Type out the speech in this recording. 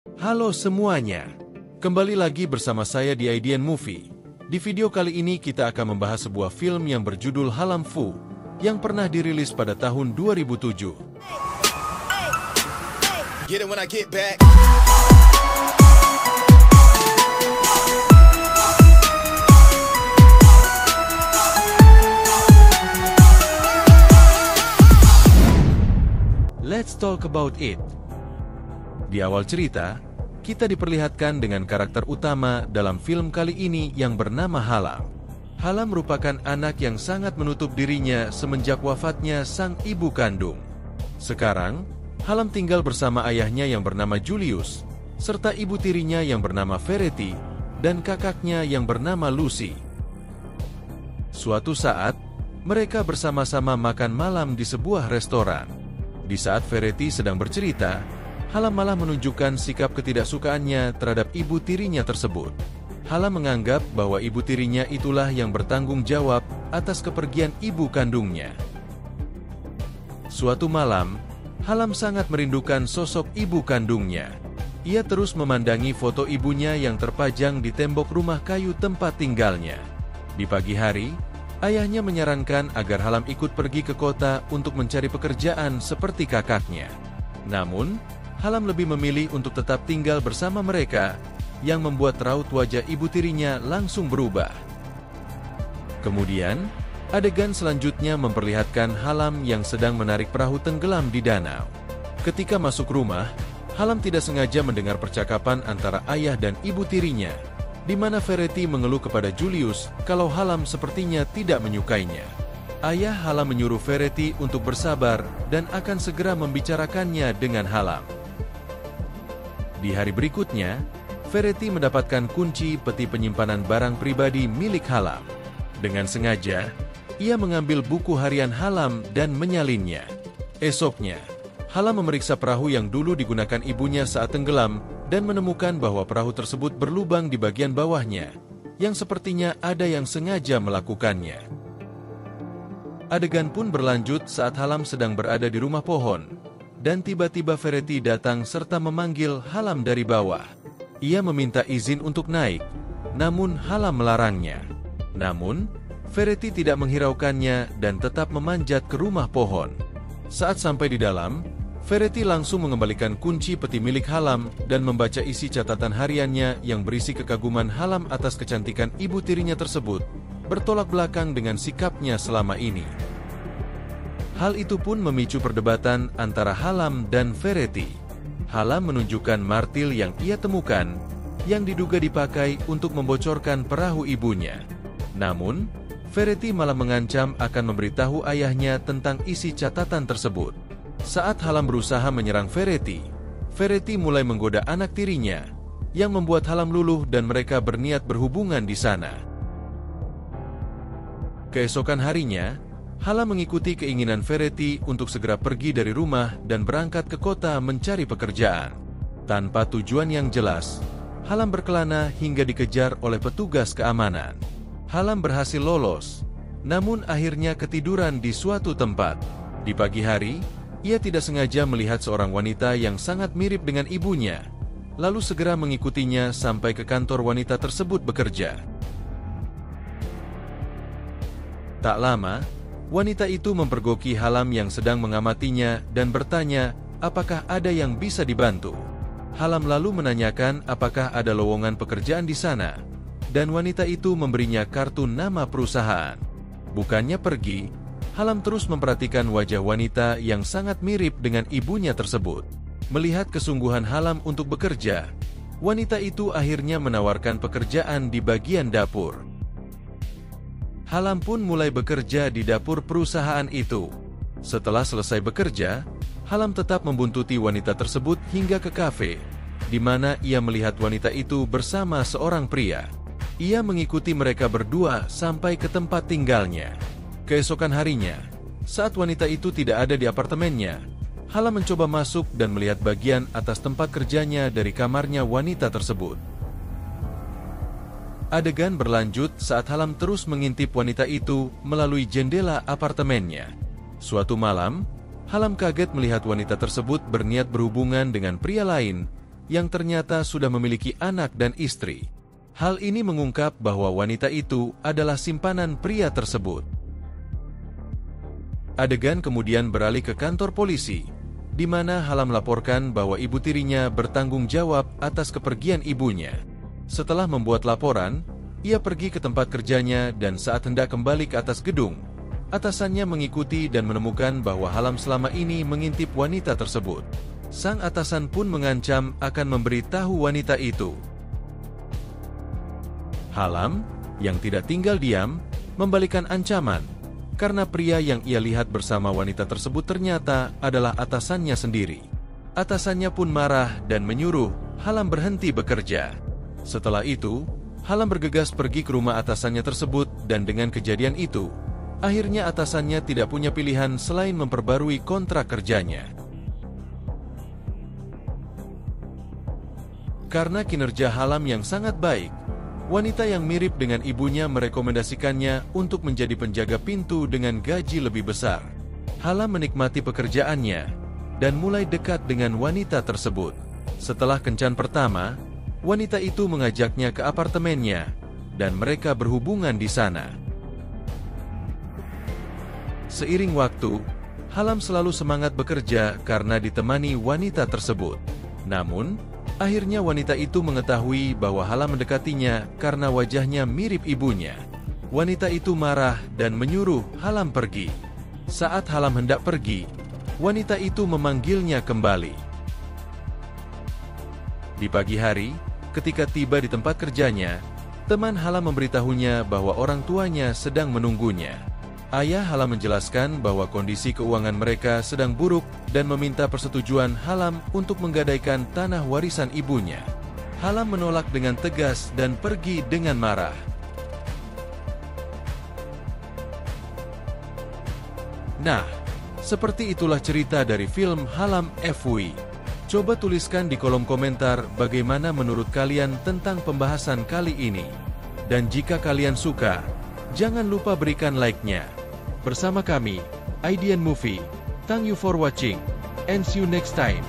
Halo semuanya, kembali lagi bersama saya di IDN Movie. Di video kali ini kita akan membahas sebuah film yang berjudul Halam Fu, yang pernah dirilis pada tahun 2007. Get it when I get back. Let's talk about it. Di awal cerita, kita diperlihatkan dengan karakter utama dalam film kali ini yang bernama Halam. Halam merupakan anak yang sangat menutup dirinya semenjak wafatnya sang ibu kandung. Sekarang, Halam tinggal bersama ayahnya yang bernama Julius, serta ibu tirinya yang bernama Verity, dan kakaknya yang bernama Lucy. Suatu saat, mereka bersama-sama makan malam di sebuah restoran. Di saat Verity sedang bercerita, Halam malah menunjukkan sikap ketidaksukaannya terhadap ibu tirinya tersebut. Halam menganggap bahwa ibu tirinya itulah yang bertanggung jawab atas kepergian ibu kandungnya. Suatu malam, Halam sangat merindukan sosok ibu kandungnya. Ia terus memandangi foto ibunya yang terpajang di tembok rumah kayu tempat tinggalnya. Di pagi hari, ayahnya menyarankan agar Halam ikut pergi ke kota untuk mencari pekerjaan seperti kakaknya. Namun, Halam lebih memilih untuk tetap tinggal bersama mereka, yang membuat raut wajah ibu tirinya langsung berubah. Kemudian, adegan selanjutnya memperlihatkan Halam yang sedang menarik perahu tenggelam di danau. Ketika masuk rumah, Halam tidak sengaja mendengar percakapan antara ayah dan ibu tirinya, di mana Verity mengeluh kepada Julius kalau Halam sepertinya tidak menyukainya. Ayah Halam menyuruh Verity untuk bersabar dan akan segera membicarakannya dengan Halam. Di hari berikutnya, Verity mendapatkan kunci peti penyimpanan barang pribadi milik Halam. Dengan sengaja, ia mengambil buku harian Halam dan menyalinnya. Esoknya, Halam memeriksa perahu yang dulu digunakan ibunya saat tenggelam dan menemukan bahwa perahu tersebut berlubang di bagian bawahnya, yang sepertinya ada yang sengaja melakukannya. Adegan pun berlanjut saat Halam sedang berada di rumah pohon, dan tiba-tiba Verity datang serta memanggil Halam dari bawah. Ia meminta izin untuk naik, namun Halam melarangnya. Namun, Verity tidak menghiraukannya dan tetap memanjat ke rumah pohon. Saat sampai di dalam, Verity langsung mengembalikan kunci peti milik Halam dan membaca isi catatan hariannya yang berisi kekaguman Halam atas kecantikan ibu tirinya tersebut, bertolak belakang dengan sikapnya selama ini. Hal itu pun memicu perdebatan antara Halam dan Verity. Halam menunjukkan martil yang ia temukan, yang diduga dipakai untuk membocorkan perahu ibunya. Namun, Verity malah mengancam akan memberitahu ayahnya tentang isi catatan tersebut. Saat Halam berusaha menyerang Verity, Verity mulai menggoda anak tirinya, yang membuat Halam luluh dan mereka berniat berhubungan di sana. Keesokan harinya, Halam mengikuti keinginan Verity untuk segera pergi dari rumah dan berangkat ke kota mencari pekerjaan. Tanpa tujuan yang jelas, Halam berkelana hingga dikejar oleh petugas keamanan. Halam berhasil lolos, namun akhirnya ketiduran di suatu tempat. Di pagi hari, ia tidak sengaja melihat seorang wanita yang sangat mirip dengan ibunya, lalu segera mengikutinya sampai ke kantor wanita tersebut bekerja. Tak lama, wanita itu mempergoki Halam yang sedang mengamatinya dan bertanya apakah ada yang bisa dibantu. Halam lalu menanyakan apakah ada lowongan pekerjaan di sana, dan wanita itu memberinya kartu nama perusahaan. Bukannya pergi, Halam terus memperhatikan wajah wanita yang sangat mirip dengan ibunya tersebut. Melihat kesungguhan Halam untuk bekerja, wanita itu akhirnya menawarkan pekerjaan di bagian dapur. Halam pun mulai bekerja di dapur perusahaan itu. Setelah selesai bekerja, Halam tetap membuntuti wanita tersebut hingga ke kafe, di mana ia melihat wanita itu bersama seorang pria. Ia mengikuti mereka berdua sampai ke tempat tinggalnya. Keesokan harinya, saat wanita itu tidak ada di apartemennya, Halam mencoba masuk dan melihat bagian atas tempat kerjanya dari kamarnya wanita tersebut. Adegan berlanjut saat Halam terus mengintip wanita itu melalui jendela apartemennya. Suatu malam, Halam kaget melihat wanita tersebut berniat berhubungan dengan pria lain yang ternyata sudah memiliki anak dan istri. Hal ini mengungkap bahwa wanita itu adalah simpanan pria tersebut. Adegan kemudian beralih ke kantor polisi, di mana Halam melaporkan bahwa ibu tirinya bertanggung jawab atas kepergian ibunya. Setelah membuat laporan, ia pergi ke tempat kerjanya dan saat hendak kembali ke atas gedung, atasannya mengikuti dan menemukan bahwa Halam selama ini mengintip wanita tersebut. Sang atasan pun mengancam akan memberitahu wanita itu. Halam, yang tidak tinggal diam, membalikan ancaman, karena pria yang ia lihat bersama wanita tersebut ternyata adalah atasannya sendiri. Atasannya pun marah dan menyuruh Halam berhenti bekerja. Setelah itu, Halam bergegas pergi ke rumah atasannya tersebut dan dengan kejadian itu, akhirnya atasannya tidak punya pilihan selain memperbarui kontrak kerjanya. Karena kinerja Halam yang sangat baik, wanita yang mirip dengan ibunya merekomendasikannya untuk menjadi penjaga pintu dengan gaji lebih besar. Halam menikmati pekerjaannya dan mulai dekat dengan wanita tersebut. Setelah kencan pertama, wanita itu mengajaknya ke apartemennya dan mereka berhubungan di sana. Seiring waktu, Halam selalu semangat bekerja karena ditemani wanita tersebut. Namun, akhirnya wanita itu mengetahui bahwa Halam mendekatinya karena wajahnya mirip ibunya. Wanita itu marah dan menyuruh Halam pergi. Saat Halam hendak pergi, wanita itu memanggilnya kembali. Di pagi hari, ketika tiba di tempat kerjanya, teman Halam memberitahunya bahwa orang tuanya sedang menunggunya. Ayah Halam menjelaskan bahwa kondisi keuangan mereka sedang buruk dan meminta persetujuan Halam untuk menggadaikan tanah warisan ibunya. Halam menolak dengan tegas dan pergi dengan marah. Nah, seperti itulah cerita dari film Halam FW. Coba tuliskan di kolom komentar bagaimana menurut kalian tentang pembahasan kali ini. Dan jika kalian suka, jangan lupa berikan like-nya. Bersama kami, Idean Movie. Thank you for watching, and see you next time.